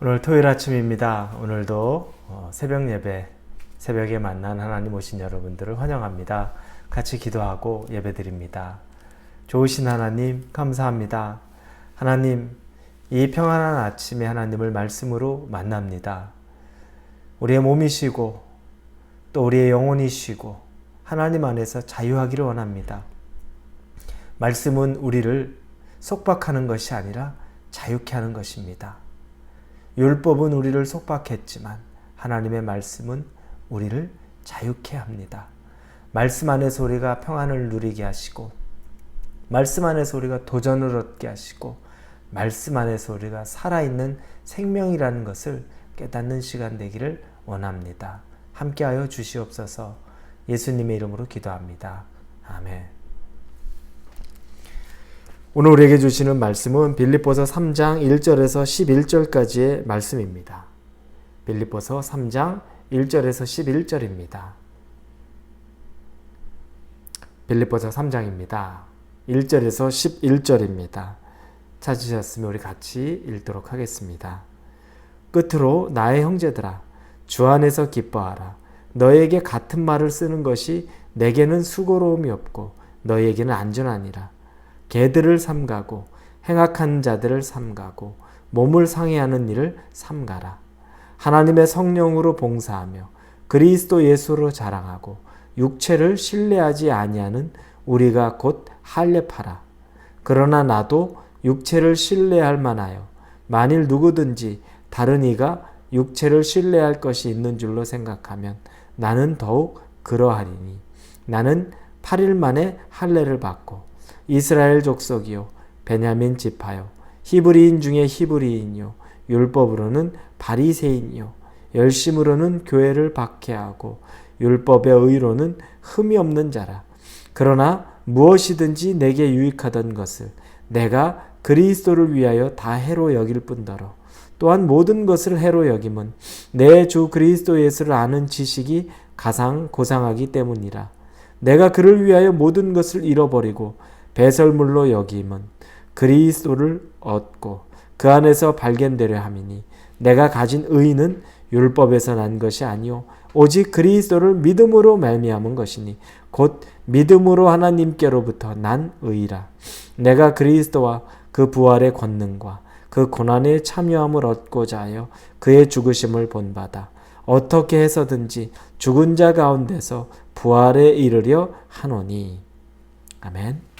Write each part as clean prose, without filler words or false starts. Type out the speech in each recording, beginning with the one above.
오늘 토요일 아침입니다. 오늘도 새벽 예배, 새벽에 만난 하나님 오신 여러분들을 환영합니다. 같이 기도하고 예배드립니다. 좋으신 하나님 감사합니다. 하나님, 이 평안한 아침에 하나님을 말씀으로 만납니다. 우리의 몸이 쉬고 또 우리의 영혼이 쉬고 하나님 안에서 자유하기를 원합니다. 말씀은 우리를 속박하는 것이 아니라 자유케 하는 것입니다. 율법은 우리를 속박했지만 하나님의 말씀은 우리를 자유케 합니다. 말씀 안에서 우리가 평안을 누리게 하시고, 말씀 안에서 우리가 도전을 얻게 하시고, 말씀 안에서 우리가 살아있는 생명이라는 것을 깨닫는 시간 되기를 원합니다. 함께하여 주시옵소서. 예수님의 이름으로 기도합니다. 아멘. 오늘 우리에게 주시는 말씀은 빌립보서 3장 1절에서 11절까지의 말씀입니다. 빌립보서 3장 1절에서 11절입니다. 빌립보서 3장입니다. 1절에서 11절입니다. 찾으셨으면 우리 같이 읽도록 하겠습니다. 끝으로 나의 형제들아, 주 안에서 기뻐하라. 너에게 같은 말을 쓰는 것이 내게는 수고로움이 없고 너에게는 안전하니라. 개들을 삼가고 행악한 자들을 삼가고 몸을 상해하는 일을 삼가라. 하나님의 성령으로 봉사하며 그리스도 예수로 자랑하고 육체를 신뢰하지 아니하는 우리가 곧 할례파라. 그러나 나도 육체를 신뢰할 만하여 만일 누구든지 다른 이가 육체를 신뢰할 것이 있는 줄로 생각하면 나는 더욱 그러하리니 나는 8일 만에 할례를 받고 이스라엘 족속이요 베냐민 지파요 히브리인 중에 히브리인이요 율법으로는 바리새인이요 열심으로는 교회를 박해하고 율법의 의로는 흠이 없는 자라. 그러나 무엇이든지 내게 유익하던 것을 내가 그리스도를 위하여 다 해로 여길 뿐더러 또한 모든 것을 해로 여김은 내 주 그리스도 예수를 아는 지식이 가상 고상하기 때문이라. 내가 그를 위하여 모든 것을 잃어버리고 배설물로 여김은 그리스도를 얻고 그 안에서 발견되려 함이니 내가 가진 의는 율법에서 난 것이 아니요 오직 그리스도를 믿음으로 말미암은 것이니 곧 믿음으로 하나님께로부터 난 의라. 내가 그리스도와 그 부활의 권능과 그 고난에 참여함을 얻고자 하여 그의 죽으심을 본받아 어떻게 해서든지 죽은 자 가운데서 부활에 이르려 하노니. 아멘.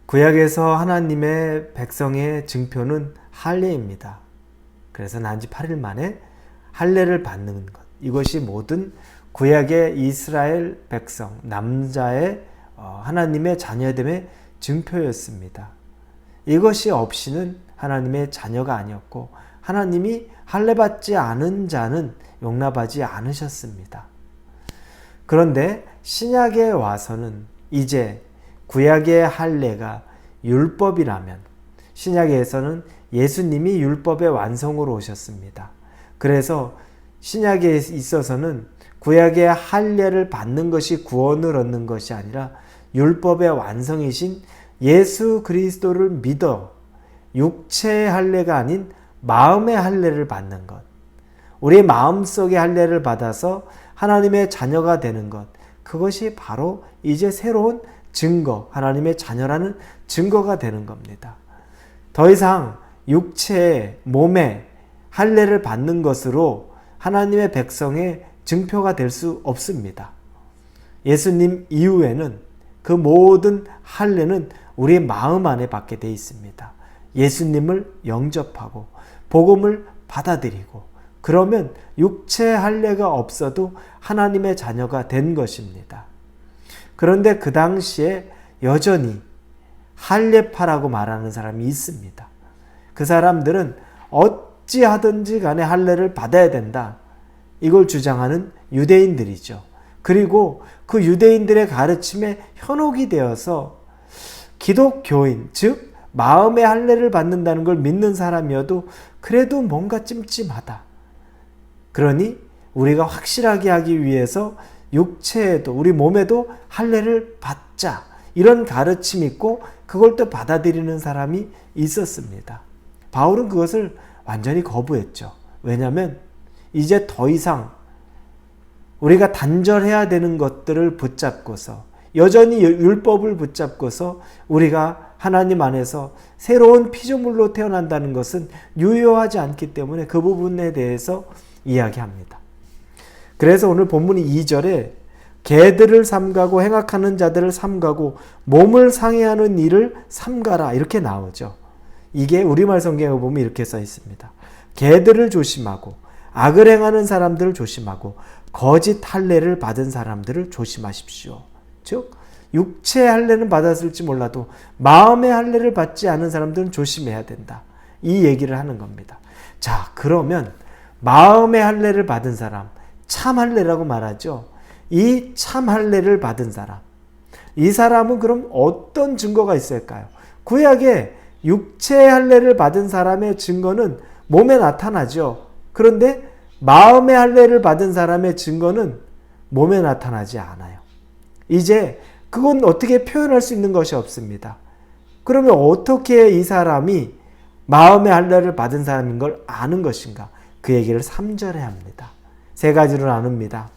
구약에서 하나님의 백성의 증표는 할례입니다. 그래서 난지 8일 만에 할례를 받는 것, 이것이 모든 구약의 이스라엘 백성, 남자의 하나님의 자녀됨의 증표였습니다. 이것이 없이는 하나님의 자녀가 아니었고 하나님이 할례 받지 않은 자는 용납하지 않으셨습니다. 그런데 신약에 와서는 이제 구약의 할례가 율법이라면 신약에서는 예수님이 율법의 완성으로 오셨습니다. 그래서 신약에 있어서는 구약의 할례를 받는 것이 구원을 얻는 것이 아니라 율법의 완성이신 예수 그리스도를 믿어 육체의 할례가 아닌 마음의 할례를 받는 것, 우리의 마음속의 할례를 받아서 하나님의 자녀가 되는 것, 그것이 바로 이제 새로운 증거, 하나님의 자녀라는 증거가 되는 겁니다. 더 이상 육체의 몸의 할례를 받는 것으로 하나님의 백성의 증표가 될 수 없습니다. 예수님 이후에는 그 모든 할례는 우리의 마음 안에 받게 되어 있습니다. 예수님을 영접하고 복음을 받아들이고 그러면 육체의 할례가 없어도 하나님의 자녀가 된 것입니다. 그런데 그 당시에 여전히 할례파라고 말하는 사람이 있습니다. 그 사람들은 어찌하든지 간에 할례를 받아야 된다, 이걸 주장하는 유대인들이죠. 그리고 그 유대인들의 가르침에 현혹이 되어서 기독교인, 즉 마음의 할례를 받는다는 걸 믿는 사람이어도 그래도 뭔가 찜찜하다. 그러니 우리가 확실하게 하기 위해서 육체에도 우리 몸에도 할례를 받자, 이런 가르침이 있고 그걸 또 받아들이는 사람이 있었습니다. 바울은 그것을 완전히 거부했죠. 왜냐하면 이제 더 이상 우리가 단절해야 되는 것들을 붙잡고서 여전히 율법을 붙잡고서 우리가 하나님 안에서 새로운 피조물로 태어난다는 것은 유효하지 않기 때문에 그 부분에 대해서 이야기합니다. 그래서 오늘 본문이 2절에 개들을 삼가고 행악하는 자들을 삼가고 몸을 상해하는 일을 삼가라 이렇게 나오죠. 이게 우리말 성경에 보면 이렇게 써 있습니다. 개들을 조심하고 악을 행하는 사람들을 조심하고 거짓 할례를 받은 사람들을 조심하십시오. 즉 육체의 할례는 받았을지 몰라도 마음의 할례를 받지 않은 사람들은 조심해야 된다. 이 얘기를 하는 겁니다. 자, 그러면 마음의 할례를 받은 사람, 참 할례라고 말하죠. 이 참 할례를 받은 사람, 이 사람은 그럼 어떤 증거가 있을까요? 구약에 육체의 할례를 받은 사람의 증거는 몸에 나타나죠. 그런데 마음의 할례를 받은 사람의 증거는 몸에 나타나지 않아요. 이제 그건 어떻게 표현할 수 있는 것이 없습니다. 그러면 어떻게 이 사람이 마음의 할례를 받은 사람인 걸 아는 것인가? 그 얘기를 3절에 합니다. 세 가지로 나눕니다.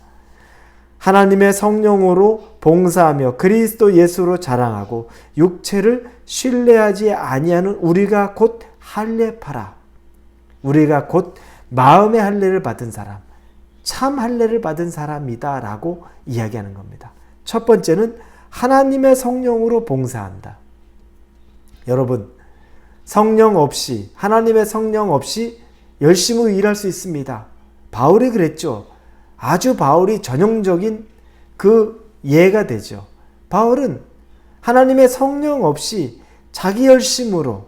하나님의 성령으로 봉사하며 그리스도 예수로 자랑하고 육체를 신뢰하지 아니하는 우리가 곧 할례파라. 우리가 곧 마음의 할례를 받은 사람, 참 할례를 받은 사람이다 라고 이야기하는 겁니다. 첫 번째는 하나님의 성령으로 봉사한다. 여러분, 성령 없이, 하나님의 성령 없이 열심히 일할 수 있습니다. 바울이 그랬죠. 아주 바울이 전형적인 그 예가 되죠. 바울은 하나님의 성령 없이 자기 열심으로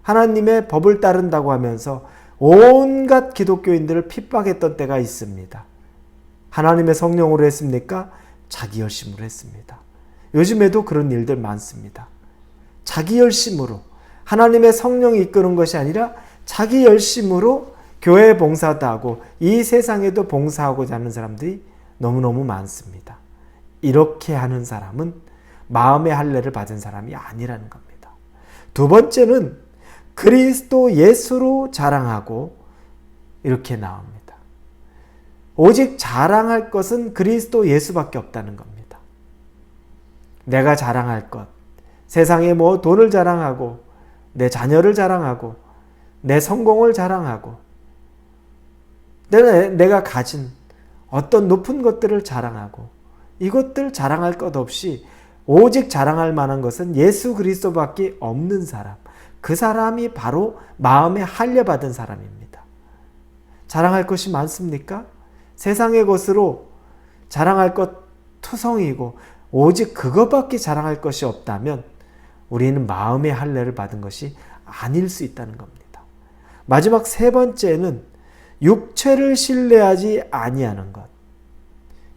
하나님의 법을 따른다고 하면서 온갖 기독교인들을 핍박했던 때가 있습니다. 하나님의 성령으로 했습니까? 자기 열심으로 했습니다. 요즘에도 그런 일들 많습니다. 자기 열심으로 하나님의 성령이 이끄는 것이 아니라 자기 열심으로 교회 봉사도 하고 이 세상에도 봉사하고자 하는 사람들이 너무너무 많습니다. 이렇게 하는 사람은 마음의 할례를 받은 사람이 아니라는 겁니다. 두 번째는 그리스도 예수로 자랑하고 이렇게 나옵니다. 오직 자랑할 것은 그리스도 예수밖에 없다는 겁니다. 내가 자랑할 것, 세상에 뭐 돈을 자랑하고 내 자녀를 자랑하고 내 성공을 자랑하고 내가 가진 어떤 높은 것들을 자랑하고 이것들 자랑할 것 없이 오직 자랑할 만한 것은 예수 그리스도밖에 없는 사람, 그 사람이 바로 마음에 할례 받은 사람입니다. 자랑할 것이 많습니까? 세상의 것으로 자랑할 것 투성이고 오직 그것밖에 자랑할 것이 없다면 우리는 마음의 할례를 받은 것이 아닐 수 있다는 겁니다. 마지막 세 번째는 육체를 신뢰하지 아니하는 것.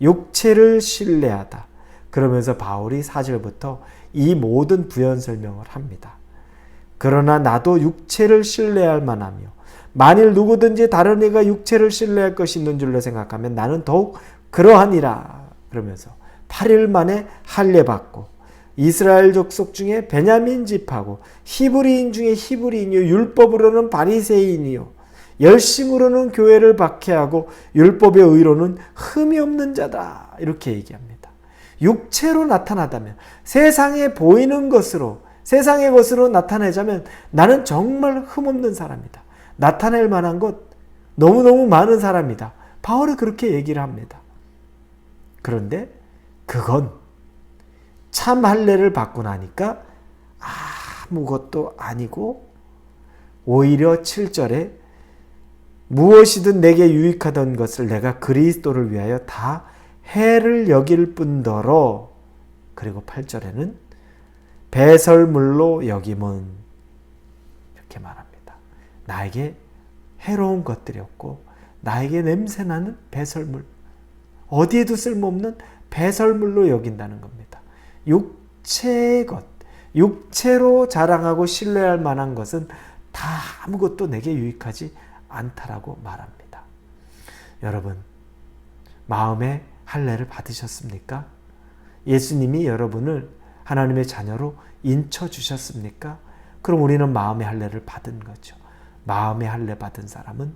육체를 신뢰하다. 그러면서 바울이 4절부터 이 모든 부연 설명을 합니다. 그러나 나도 육체를 신뢰할 만하며 만일 누구든지 다른 이가 육체를 신뢰할 것이 있는 줄로 생각하면 나는 더욱 그러하니라. 그러면서 8일 만에 할례 받고 이스라엘 족속 중에 베냐민 집하고 히브리인 중에 히브리인이요 율법으로는 바리새인이요 열심으로는 교회를 박해하고 율법의 의로는 흠이 없는 자다. 이렇게 얘기합니다. 육체로 나타나다면 세상에 보이는 것으로 세상의 것으로 나타내자면 나는 정말 흠없는 사람이다. 나타낼 만한 것 너무너무 많은 사람이다. 바울이 그렇게 얘기를 합니다. 그런데 그건 참 할례를 받고 나니까 아무것도 아니고 오히려 7절에 무엇이든 내게 유익하던 것을 내가 그리스도를 위하여 다 해를 여길 뿐더러 그리고 8절에는 배설물로 여김은 이렇게 말합니다. 나에게 해로운 것들이었고 나에게 냄새나는 배설물 어디에도 쓸모없는 배설물로 여긴다는 겁니다. 육체의 것 육체로 자랑하고 신뢰할 만한 것은 다 아무것도 내게 유익하지 않다라고 말합니다. 여러분, 마음의 할례를 받으셨습니까? 예수님이 여러분을 하나님의 자녀로 인쳐주셨습니까? 그럼 우리는 마음의 할례를 받은 거죠. 마음의 할례 받은 사람은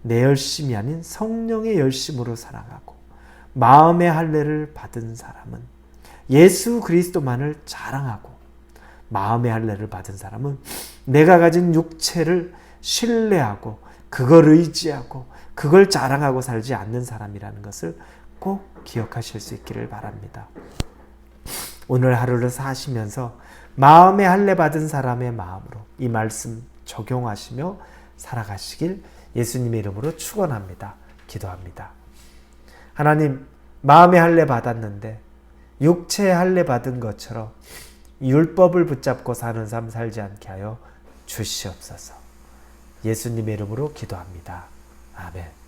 내 열심이 아닌 성령의 열심으로 살아가고, 마음의 할례를 받은 사람은 예수 그리스도만을 자랑하고, 마음의 할례를 받은 사람은 내가 가진 육체를 신뢰하고 그걸 의지하고 그걸 자랑하고 살지 않는 사람이라는 것을 꼭 기억하실 수 있기를 바랍니다. 오늘 하루를 사시면서 마음의 할례 받은 사람의 마음으로 이 말씀 적용하시며 살아가시길 예수님의 이름으로 축원합니다. 기도합니다. 하나님, 마음의 할례 받았는데 육체의 할례 받은 것처럼 율법을 붙잡고 사는 삶 살지 않게 하여 주시옵소서. 예수님의 이름으로 기도합니다. 아멘.